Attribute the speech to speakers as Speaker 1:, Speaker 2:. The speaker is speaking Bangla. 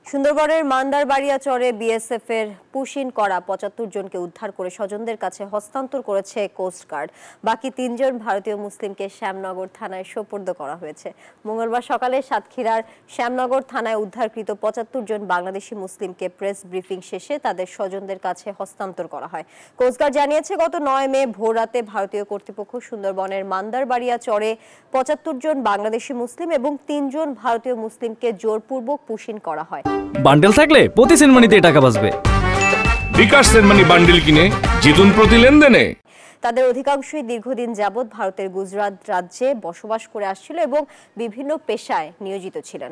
Speaker 1: সুন্দরবনের মান্দারবাড়িয়া চরে বিএসএফ এর পুশিন করা ৭৫ জনকে উদ্ধার করে স্বজনদের কাছে হস্তান্তর করেছে কোস্টগার্ড। বাকি ৩ জন ভারতীয় মুসলিমকে শ্যামনগর থানায় সোপর্দ করা হয়েছে। মঙ্গলবার সকালে সাতক্ষীরার শ্যামনগর থানায় উদ্ধারকৃত ৭৫ জন বাংলাদেশি মুসলিমকে প্রেস ব্রিফিং শেষে তাদের স্বজনদের কাছে হস্তান্তর করা হয়। কোস্টগার্ড জানিয়েছে, গত ৯ মে ভোররাতে ভারতীয় কর্তৃপক্ষ সুন্দরবনের মান্দারবাড়িয়া চরে ৭৫ জন বাংলাদেশি মুসলিম এবং ৩ জন ভারতীয় মুসলিমকে জোরপূর্বক পুশিন করা হয়।
Speaker 2: বান্ডেল থাকলে প্রতি সেনমানিতে টাকা বাঁচবে।
Speaker 3: বিকাশ সেনমানি বান্ডেল কিনে জিতুন প্রতি লেনদেনে।
Speaker 1: তাদের অধিকাংশই দীর্ঘদিন যাবৎ ভারতের গুজরাট রাজ্যে বসবাস করে আসছিল এবং বিভিন্ন পেশায় নিয়োজিত ছিলেন।